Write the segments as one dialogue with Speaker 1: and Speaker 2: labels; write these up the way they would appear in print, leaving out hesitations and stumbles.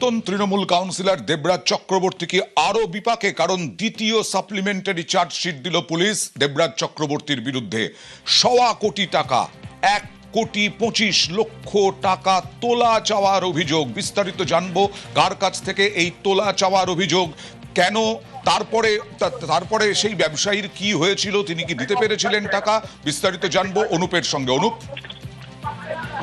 Speaker 1: প্রাক্তন তৃণমূল কাউন্সিলর দেবরাজ চক্রবর্তীকে আরো বিপাকে, কারণ দ্বিতীয় সাপ্লিমেন্টারি চার্জশিট দিল পুলিশ দেবরাজ চক্রবর্তীর বিরুদ্ধে। 1.25 কোটি টাকা, 1,25,00,000 টাকা তোলা চাওয়ার অভিযোগ। বিস্তারিত জানবো কার কাছ থেকে এই তোলা চাওয়ার অভিযোগ, কেন, তারপরে সেই ব্যবসায়ীর কি হয়েছিল, তিনি কি দিতে পেরেছিলেন টাকা, বিস্তারিত জানবো অনুপের সঙ্গে। অনুপ,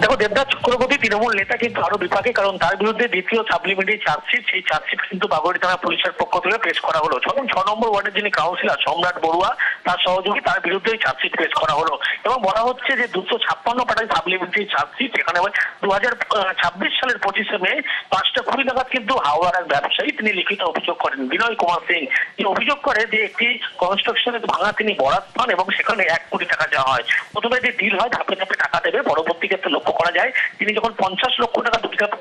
Speaker 2: দেখো, দেবরাজ চক্রবর্তী তৃণমূল নেতা কিন্তু আরো বিপাকে, কারণ তার বিরুদ্ধে দ্বিতীয় সাপ্লিমেন্টারি চার্জশিট, সেই চার্জশিট কিন্তু বাগুড়ি থানা পুলিশের পক্ষ থেকে পেশ করা হলো। যখন 6 নম্বর ওয়ার্ডের যিনি কাউন্সিলর সম্রাট বড়ুয়া, তার সহযোগী, তার বিরুদ্ধে চার্জশিট পেশ করা হলো এবং বলা হচ্ছে যে 256 পাতায় সাপ্লিমেন্টারি চার্জশিট। এখানে 2026 সালের 25শে মে 5টা 20 নাগাদ কিন্তু হাওড়ার এক ব্যবসায়ী তিনি লিখিত অভিযোগ করেন, বিনয় কুমার সিং। তিনি অভিযোগ করে যে একটি কনস্ট্রাকশনের ভাঙা তিনি বরাত পান এবং সেখানে 1 কোটি টাকা দেওয়া হয়। প্রথমে যে ডিল হয় ধাপে ধাপে টাকা দেবে, পরবর্তী ক্ষেত্রে লক্ষ্য করা যায় তিনি যখন 50 লক্ষ টাকা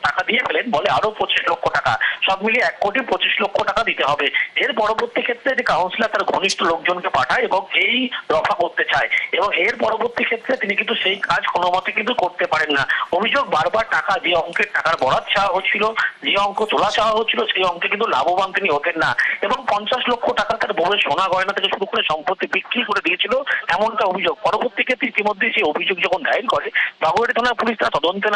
Speaker 2: টাকা দিয়ে ফেলেন, বলে আরো 25 লক্ষ টাকা, সব মিলিয়ে 1,25,00,000 টাকা দিতে হবে। এর পরবর্তী ক্ষেত্রে যে কাউন্সিলর তার ঘনিষ্ঠ লোকজনকে পাঠায় এবং এই রফা করতে চায়, এবং এর পরবর্তী ক্ষেত্রে তিনি কিন্তু সেই কাজ কোনো মতে কিন্তু করতে পারেন না। অভিযোগ, বারবার টাকা, যে অঙ্কের টাকার বরাত চাওয়া হচ্ছিল, যে অঙ্ক তোলা চাওয়া হচ্ছিল, সেই অঙ্কে কিন্তু লাভবান তিনি হতেন না এবং 50 লক্ষ টাকা তার বউয়ের সোনা গয়না থেকে শুরু করে সম্পত্তি বিক্রি করে দিয়েছিল, এমনটা অভিযোগ। পরবর্তী ক্ষেত্রে ইতিমধ্যে সেই অভিযোগ যখন দায়ের করে বাগুড়ি থানা পুলিশ, তার তদন্তে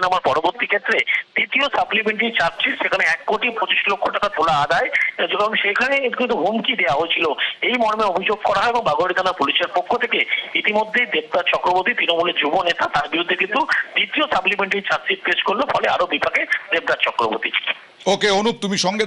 Speaker 2: নামার পরবর্তী ক্ষেত্রে দ্বিতীয় সাপ্লিমেন্টারি চার্জশিট, সেখানে 1,25,00,000 টাকা তোলা আদায় এবং সেখানে কিন্তু হুমকি দেওয়া হয়েছিল, এই মর্মে অভিযোগ করা হয় এবং বাগুড়ি থানা পুলিশের পক্ষ থেকে ইতিমধ্যেই দেবরাজ চক্রবর্তী, তৃণমূলের যুব নেতা, তার বিরুদ্ধে কিন্তু দ্বিতীয় সাপ্লিমেন্টারি চার্জশিট পেশ করলো, ফলে আরো বিপাকে দেবরাজ চক্রবর্তী।
Speaker 1: ওকে অনুপ, তুমি সঙ্গে